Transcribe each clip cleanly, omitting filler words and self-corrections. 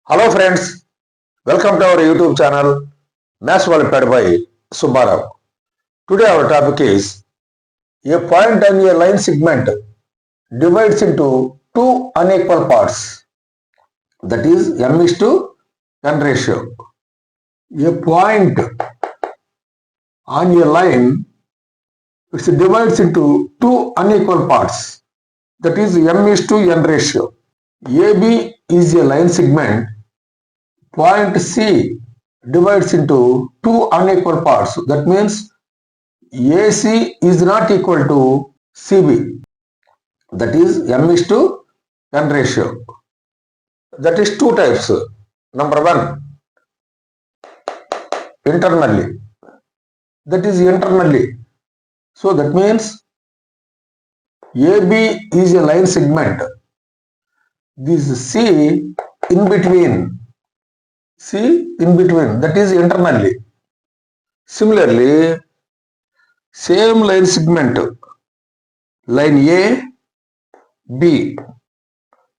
Hello friends, welcome to our YouTube channel Maths Olympiad by Subbarao. Today our topic is a point on a line segment divides into two unequal parts, that is m is to n ratio. A point on a line divides into two unequal parts, that is m is to n ratio. AB is a line segment. Point C divides into two unequal parts. That means AC is not equal to CB. That is m is to n ratio. That is two types. Number one, internally. That is internally. So that means AB is a line segment. This C in between. That is internally. Similarly, same line segment, line A, B,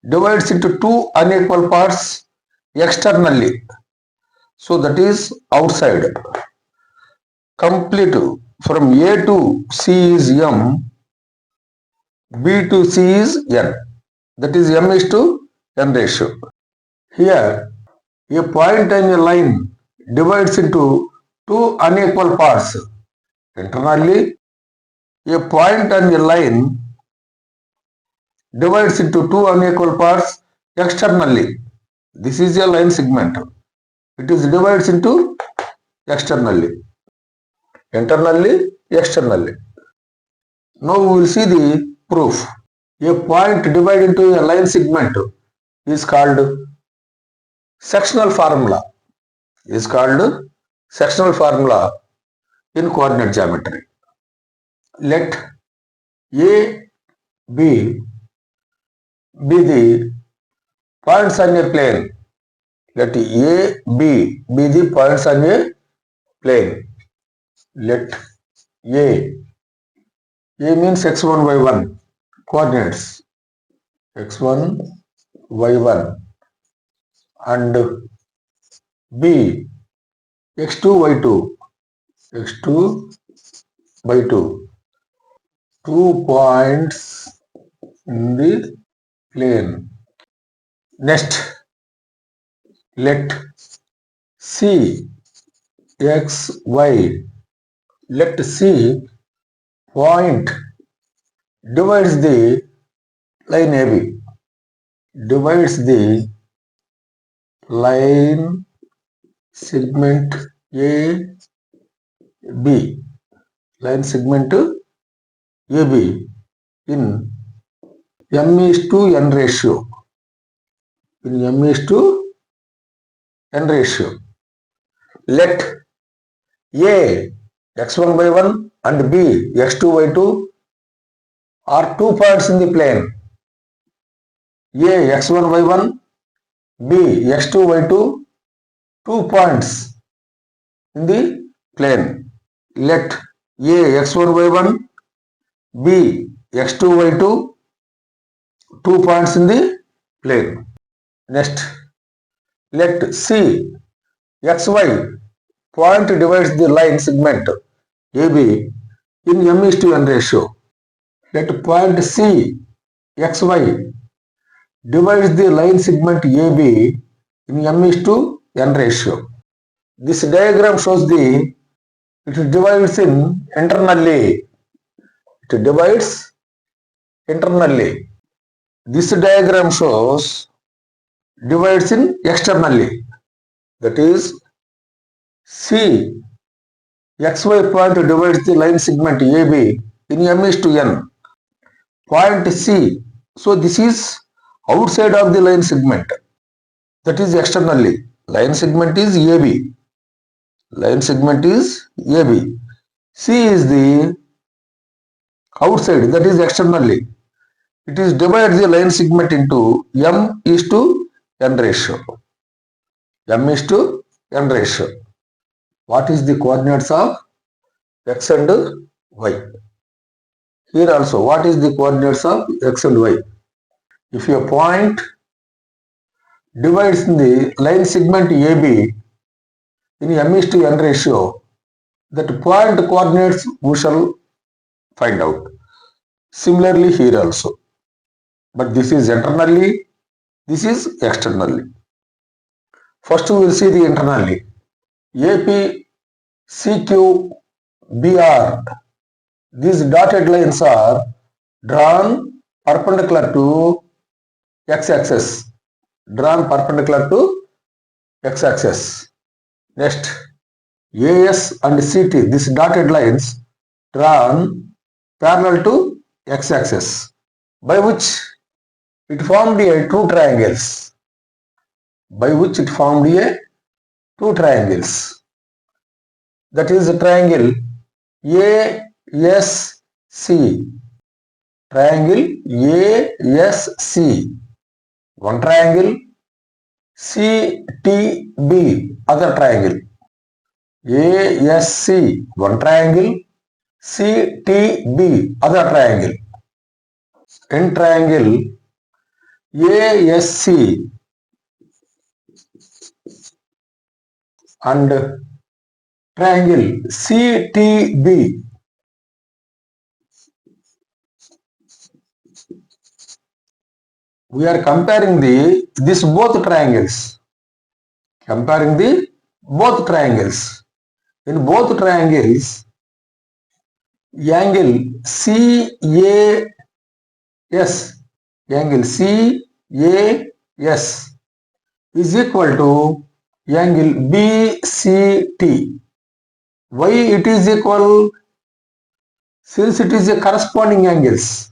divides into two unequal parts externally. So that is outside. Complete from A to C is M, B to C is N. That is M is to N ratio. Here, a point on a line divides into two unequal parts internally. A point on a line divides into two unequal parts externally. This is a line segment. It is divides into externally. Internally, externally. Now we will see the proof. A point divided into a line segment is called sectional formula. Sectional formula in coordinate geometry. Let A, B be the points on a plane. Let A, B be the points on a plane. Let A means x1, y1 coordinates, x1, y1, and B x2, y2, 2 points in the plane. Next, let C x, y, let C point divides the line AB, divides the line segment AB, line segment AB in m is to n ratio. In m is to n ratio. Let A x1, y1 and B x2, y2 are 2 points in the plane. A x1, y1, B x2, y2, 2 points in the plane. Let A x1, y1, B x2, y2, 2 points in the plane. Next, let C xy point divides the line segment AB in m is to n ratio. Let point C xy divides the line segment AB in m is to n ratio. This diagram shows it divides internally. It divides internally. This diagram shows divides in externally. That is C xy point divides the line segment AB in m is to n. Point C. So this is outside of the line segment. That is externally. Line segment is AB. C is the outside, that is externally. It is divides the line segment into m is to n ratio. What is the coordinates of x and y? Here also, what is the coordinates of x and y? If a point divides the line segment AB in m:n ratio, that point coordinates we shall find out. Similarly here also, but this is internally, this is externally. First we will see the internally. AP, CQ, BR, these dotted lines are drawn perpendicular to x-axis. Drawn perpendicular to x-axis. Next, AS and CT, these dotted lines drawn parallel to x-axis, by which it formed a two triangles. By which it formed a two triangles. That is the triangle ASC. Triangle ASC. One triangle. CTB, other triangle. ASC, one triangle. CTB, other triangle. In triangle ASC and triangle CTB, we are comparing these both triangles. Comparing the both triangles. In both triangles, angle CAS, angle CAS is equal to angle BCT. Why it is equal? Since it is a corresponding angles.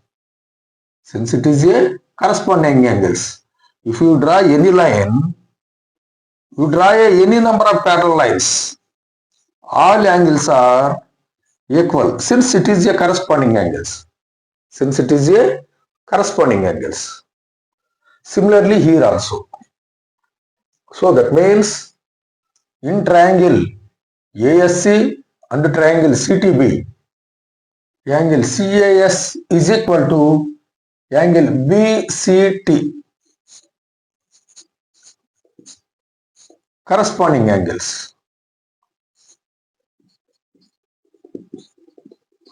Since it is a corresponding angles. If you draw any line, you draw any number of parallel lines, all angles are equal since it is a corresponding angles. Since it is a corresponding angles. Similarly here also. So that means in triangle ASC and triangle CTB, angle CAS is equal to angle BCT. Corresponding angles.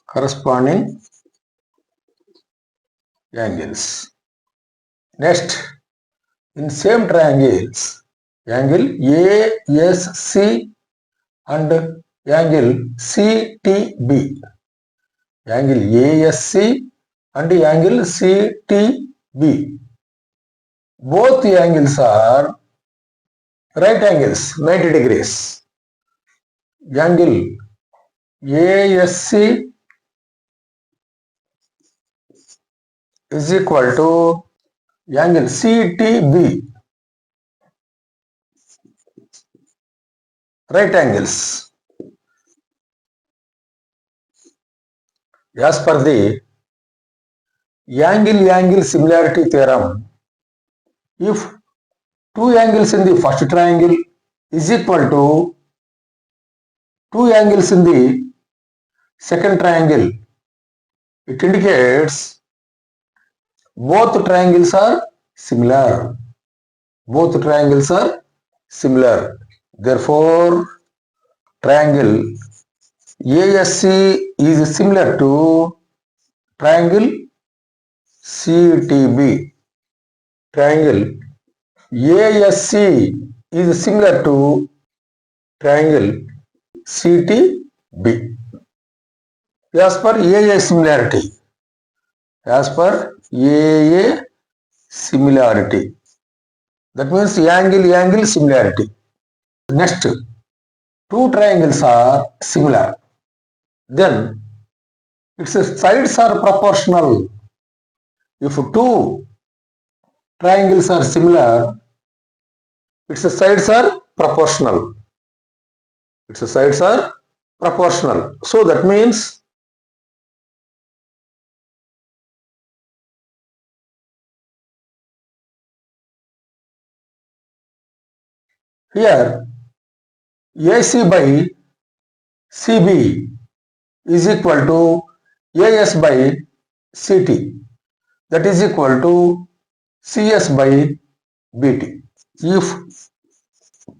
Corresponding angles. Next, in same triangles, angle ASC and angle CTB. Angle ASC and angle CTB. Both the angles are right angles, 90 degrees. Angle ASC is equal to angle CTB. Right angles. As per the angle similarity theorem, if two angles in the first triangle is equal to two angles in the second triangle, it indicates both triangles are similar. Both triangles are similar. Therefore, triangle ASC is similar to triangle CTB. Triangle ASC is similar to triangle CTB. As per AA similarity. As per AA similarity. That means angle similarity. Next, two triangles are similar. Then its sides are proportional. If two triangles are similar, its sides are proportional. Its sides are proportional. So that means here AC by CB is equal to AS by CT. That is equal to CS by BT. if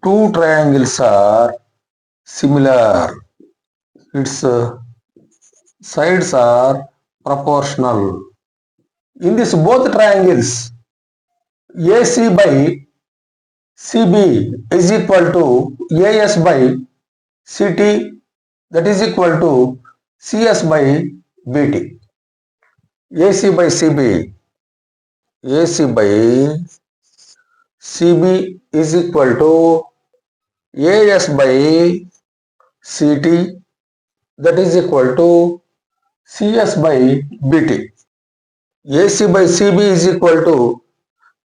two triangles are similar, its sides are proportional. In this both triangles, AC by CB is equal to AS by CT, that is equal to CS by BT. AC by CB, AC by CB is equal to AS by CT, that is equal to CS by BT. AC by CB is equal to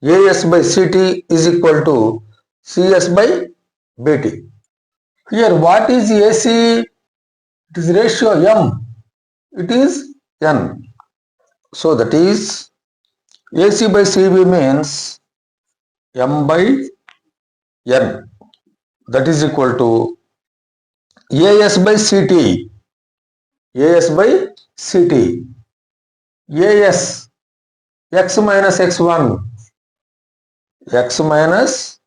AS by CT is equal to CS by BT. Here what is AC? It is ratio M. It is N. So that is AC by CB means M by N. That is equal to AS by CT. AS by CT. AS X minus X1. X minus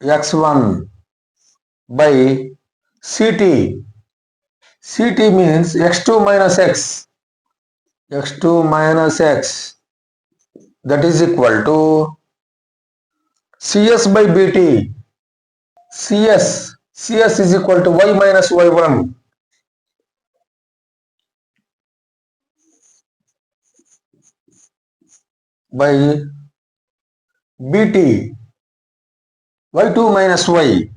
X1 by CT. CT means X2 minus X. X2 minus X, that is equal to CS by BT. CS is equal to Y minus Y1 by BT, Y2 minus Y.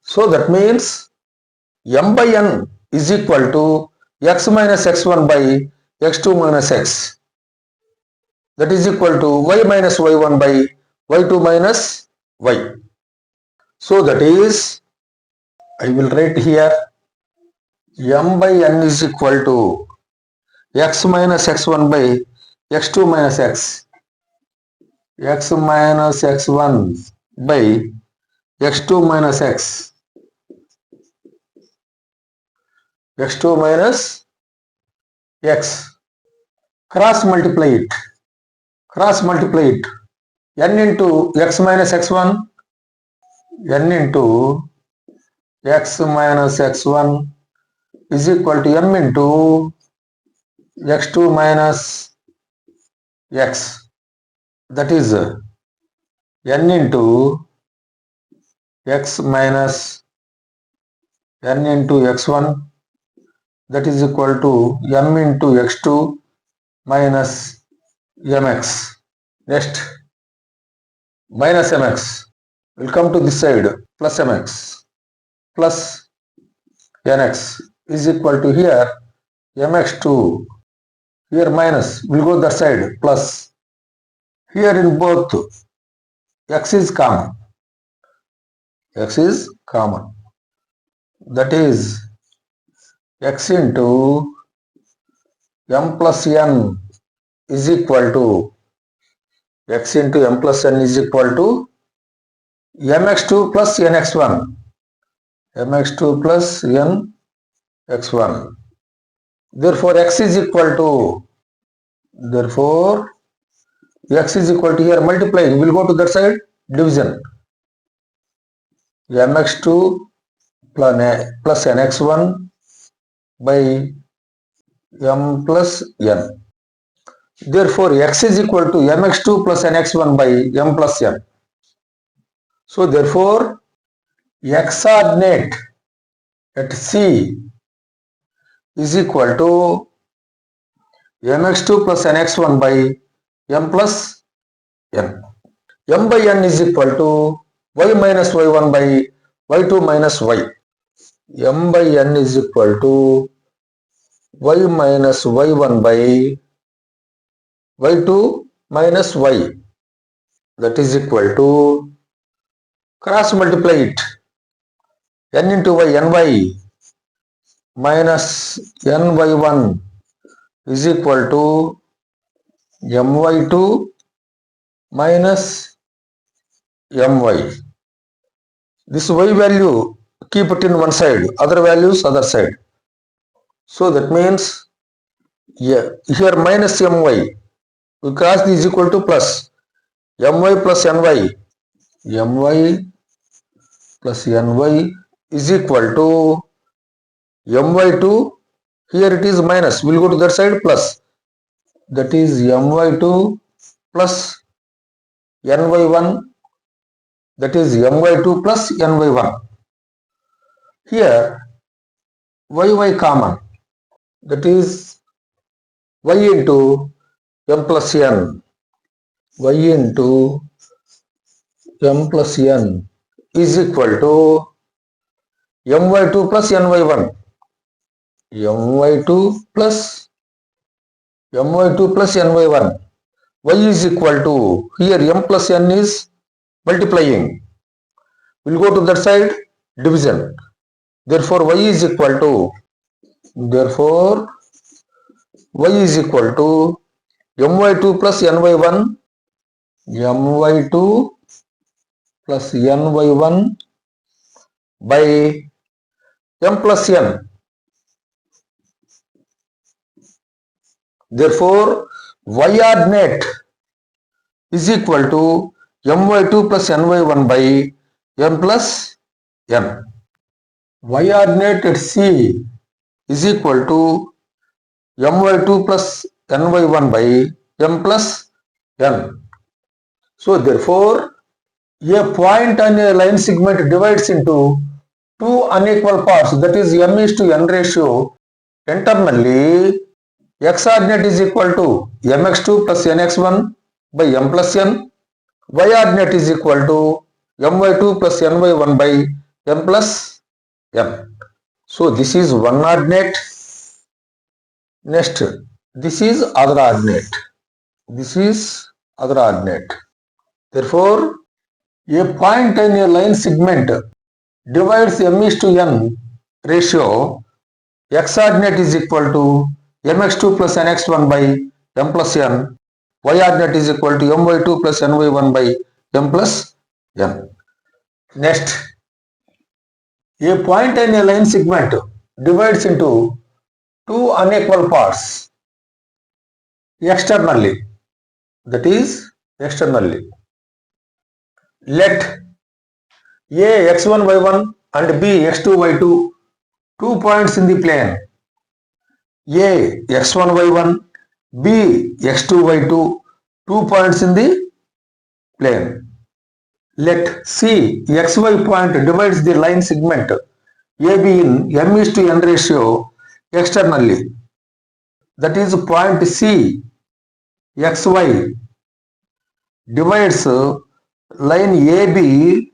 So that means M by N is equal to X minus X1 by X2 minus X, that is equal to Y minus Y1 by Y2 minus Y. So that is, I will write here, M by N is equal to X minus X1 by X2 minus X. X minus X1 by X2 minus X. X2 minus X. Cross multiply it. Cross multiply it. N into X minus X1. N into X minus X1 is equal to M into X2 minus X. That is N into X minus N into X1, that is equal to M into X2 minus Mx. Next, minus Mx will come to this side, plus Mx plus Nx is equal to here Mx2, here minus will go that side, plus here in both X is common. X is common. That is X into M plus N is equal to X into M plus N is equal to Mx2 plus Nx1. Mx2 plus Nx1. Therefore, X is equal to here multiplying. We will go to that side, division. Mx2 plus Nx1 by M plus N. Therefore, X is equal to Mx2 plus Nx1 by M plus N. So, therefore, X ordinate at C is equal to Mx2 plus Nx1 by M plus N. M by N is equal to Y minus Y1 by Y2 minus Y. M by N is equal to Y minus Y1 by Y2 minus Y. That is equal to, cross multiply it, N into Y, Ny minus Ny1 is equal to My2 minus My. This Y value keep it in one side, other values other side. So that means here minus my. We cross this is equal to plus. My plus ny. My plus ny is equal to my2. Here it is minus. We'll go to that side plus. That is my2 plus ny1. That is my2 plus ny1. Here y common. That is y into m plus n. Y into m plus n is equal to my2 plus ny1. my2 plus ny1. Y is equal to, here m plus n is multiplying. We'll go to that side, division. Therefore y is equal to my2 plus ny1, my2 plus ny1 by m plus n. Therefore y ordinate is equal to my2 plus ny1 by m plus n. Y ordinate at C is equal to my2 plus ny1 by m plus n. So therefore a point on a line segment divides into two unequal parts, that is m is to n ratio. Internally x ordinate is equal to mx2 plus nx1 by m plus n. Y ordinate is equal to my2 plus ny1 by m plus n. So this is one ordinate. Next, this is other ordinate. This is other ordinate. Therefore, a point in a line segment divides m is to n ratio. X ordinate is equal to mx2 plus nx1 by m plus n. Y ordinate is equal to my2 plus ny1 by m plus n. Next, a point in a line segment divides into two unequal parts externally. That is externally. Let A x1 y1 and B x2 y2, 2 points in the plane. A x1 y1, B x2 y2, 2 points in the plane. Let C xy point divides the line segment AB in m is to n ratio externally. That is point C xy divides line AB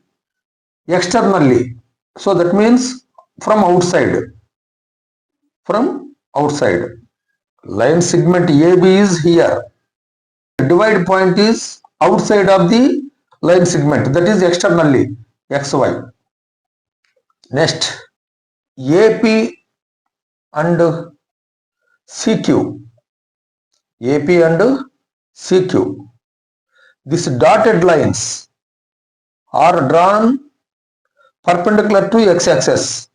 externally. So that means from outside. From outside. Line segment AB is here. Divide point is outside of the line segment, that is externally xy. Next, AP and CQ. AP and CQ. These dotted lines are drawn perpendicular to x-axis.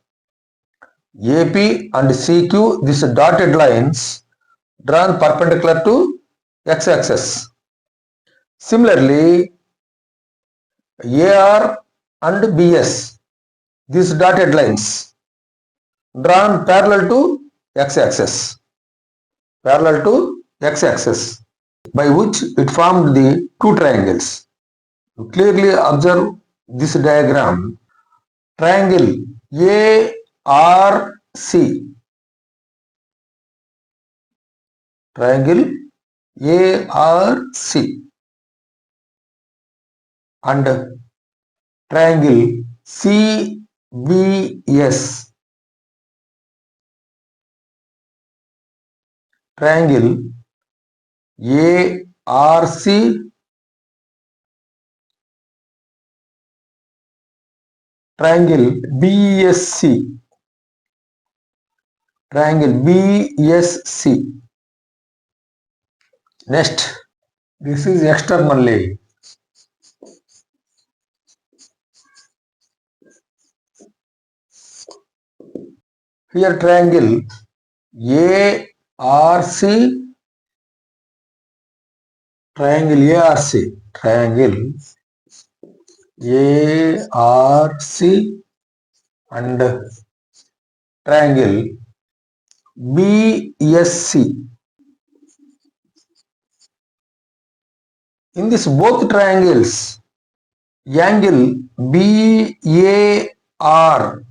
AP and CQ, these dotted lines drawn perpendicular to x-axis. Similarly, AR and BS, these dotted lines drawn parallel to x-axis. Parallel to x-axis, by which it formed the two triangles. You clearly observe this diagram. Triangle ARC. Triangle ARC and triangle CBS. Triangle ARC triangle BSC. Triangle BSC. Next, this is externally. Here triangle ARC, triangle ARC, triangle ARC and triangle BSC. In this both triangles, angle BAR,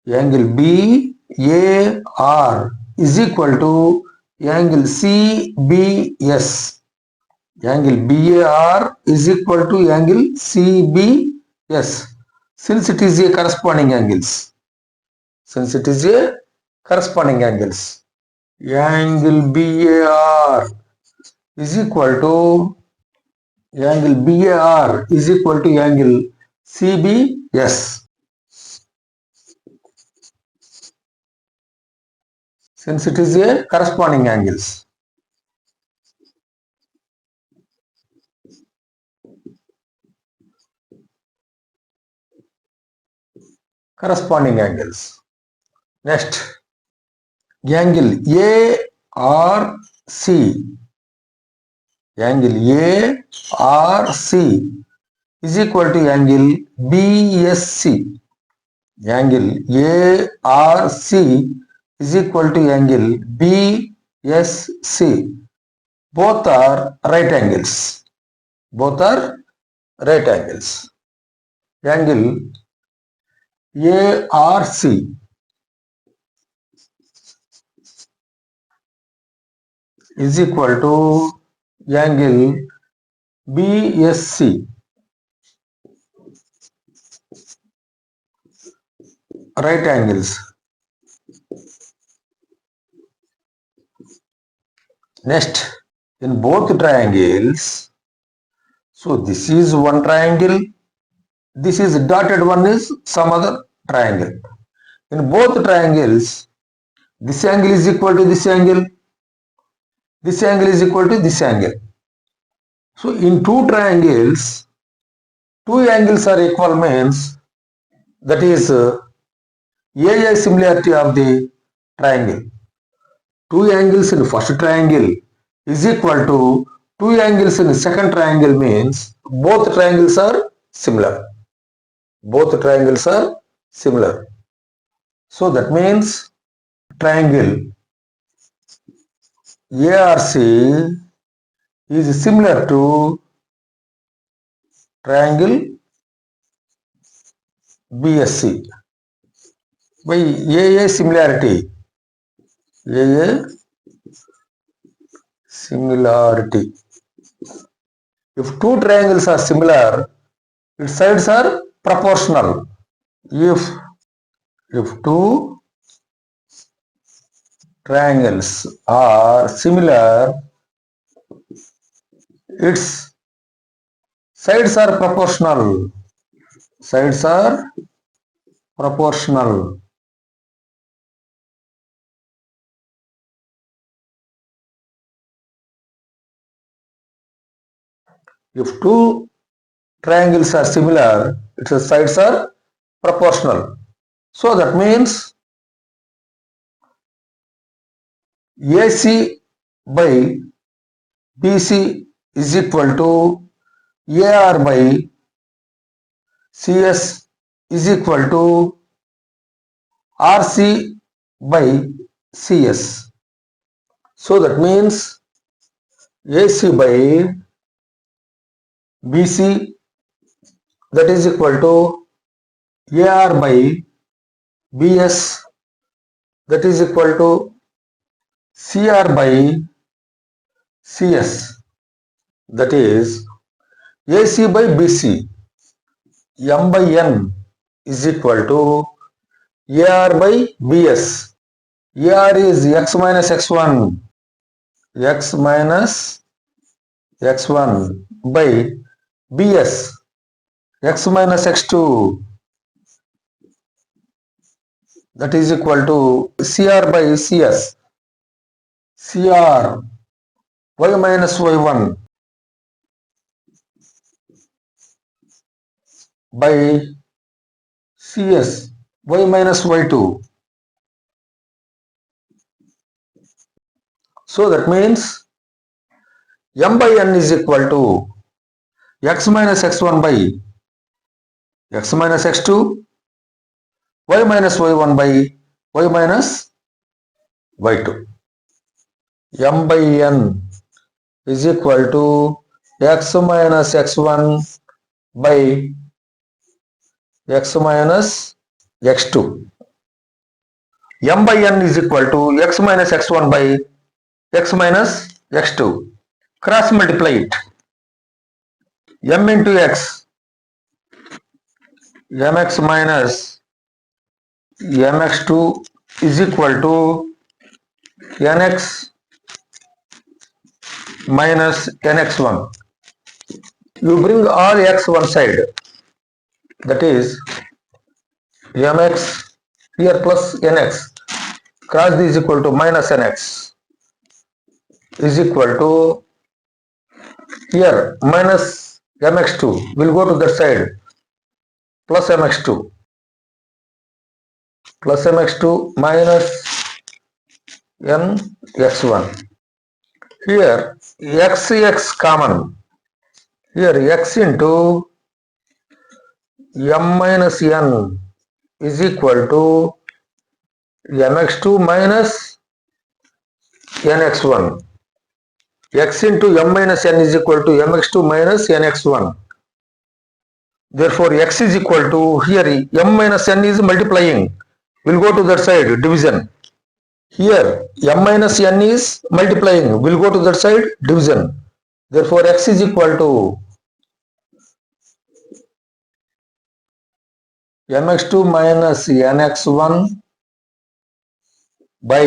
angle BAR is equal to angle CBS. Angle BAR is equal to angle CBS. Since it is a corresponding angles. Since it is a corresponding angles. Angle BAR is equal to angle BAR is equal to angle CBS. Since it is a corresponding angles. Corresponding angles. Next, angle ARC. Angle ARC is equal to angle BSC. Angle ARC is equal to angle BSC. Both are right angles. Both are right angles. Angle ARC is equal to angle BSC. Right angles. Next, in both triangles, so this is one triangle, this is dotted one is some other triangle. In both triangles, this angle is equal to this angle is equal to this angle. So in two triangles, two angles are equal means that is area similarity of the triangle. Two angles in first triangle is equal to two angles in second triangle means both triangles are similar. Both triangles are similar. So that means triangle ARC is similar to triangle BSC by AA similarity. AA similarity. If two triangles are similar, its sides are proportional. If two triangles are similar, its sides are proportional. Sides are proportional. If two triangles are similar, its sides are proportional. So that means AC by BC is equal to AR by CS is equal to RC by CS. So that means AC by BC that is equal to AR by BS that is equal to CR by CS, that is AC by BC, M by N is equal to AR by BS. AR is X minus X1, X minus X1 by BS, X minus X2, that is equal to CR by CS, CR Y minus Y1 by CS Y minus Y2. So that means m by n is equal to x minus x1 by x minus x2, y minus y1 by y minus y2. M by n is equal to x minus x1 by x minus x2. M by n is equal to x minus x1 by x minus x2. Cross multiply it. M into x, mx minus mx2 is equal to nx minus nx1. You bring all x one side, that is mx here plus nx, cross this is equal to minus nx is equal to here minus mx2 will go to that side plus mx2 minus nx1. Here x common. Here x into m minus n is equal to mx2 minus nx1. X into m minus n is equal to mx2 minus nx1. Therefore, x is equal to, here m minus n is multiplying, will go to that side, division. Here m minus n is multiplying, will go to that side, division. Therefore, x is equal to mx2 minus nx1 by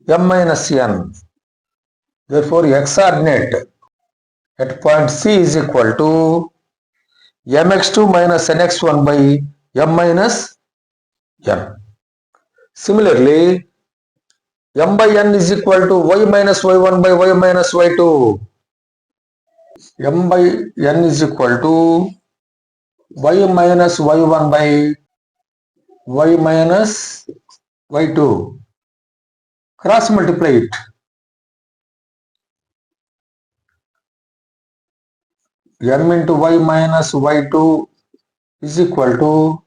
m minus n. Therefore, x coordinate at point C is equal to mx2 minus nx1 by m minus n. Similarly, m by n is equal to y minus y1 by y minus y2. M by n is equal to y minus y1 by y minus y2. Cross multiply it. M into y minus y2 is equal to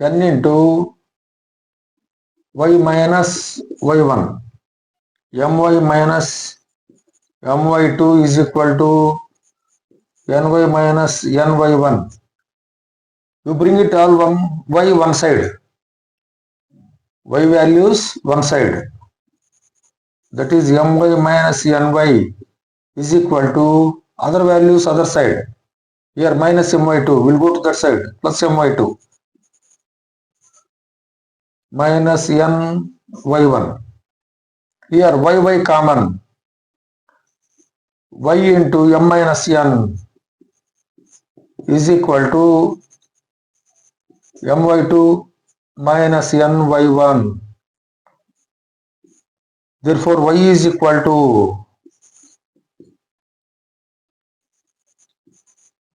n into y minus y1. My minus my2 is equal to ny minus ny1. You bring it all one side. Y values one side. That is my minus ny is equal to other values other side. Here minus my2 will go to that side, plus my2 minus ny1. Here y common. Y into m minus n is equal to my2 minus ny1. Therefore, y is equal to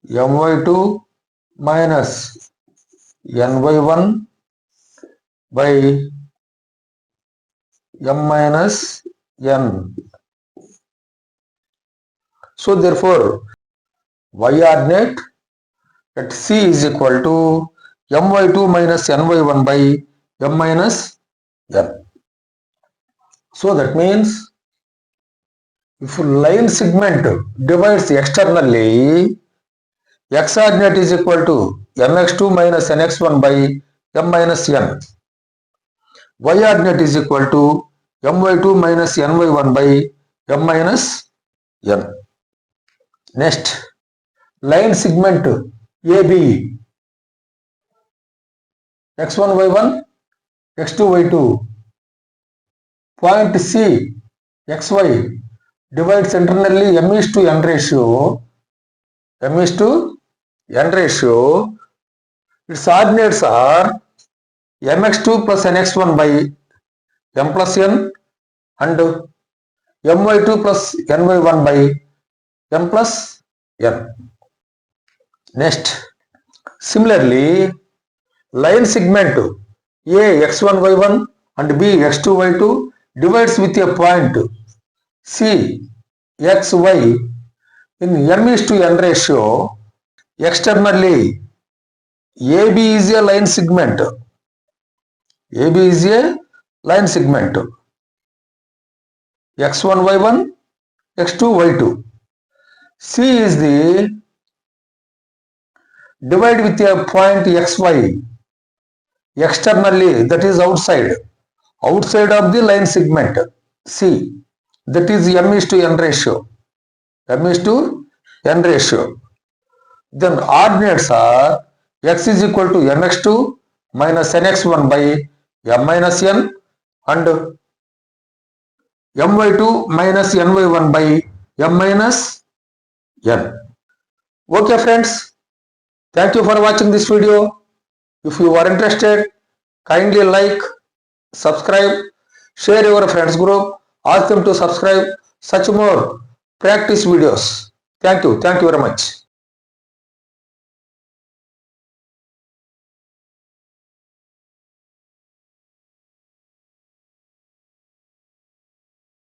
my2 minus ny1 by m minus n. So therefore, y coordinate at C is equal to my2 minus ny1 by m minus n. So that means if line segment divides externally, x coordinate is equal to mx2 minus nx1 by m minus n. Y coordinate is equal to my2 minus ny1 by m minus n. Next, line segment AB, x1 y1, x2 y2. Point C, xy divides internally m is to n ratio. M is to n ratio. Its coordinates are mx2 plus nx1 by m plus n and my2 plus ny1 by m plus n. Next, similarly, line segment A x1 y1 and B x2 y2 divides with a point C, X, Y in M is to N ratio externally. AB is a line segment. AB is a line segment. X1, Y1, X2, Y2. C is the divide with a point XY externally, that is outside of the line segment C, that is M is to N ratio. M is to N ratio. Then ordinates are X is equal to Nx2 minus Nx1 by M minus N and My2 minus Ny1 by M minus N. Okay friends, thank you for watching this video. If you are interested, kindly like, subscribe, share your friends group, ask them to subscribe such more practice videos. Thank you very much.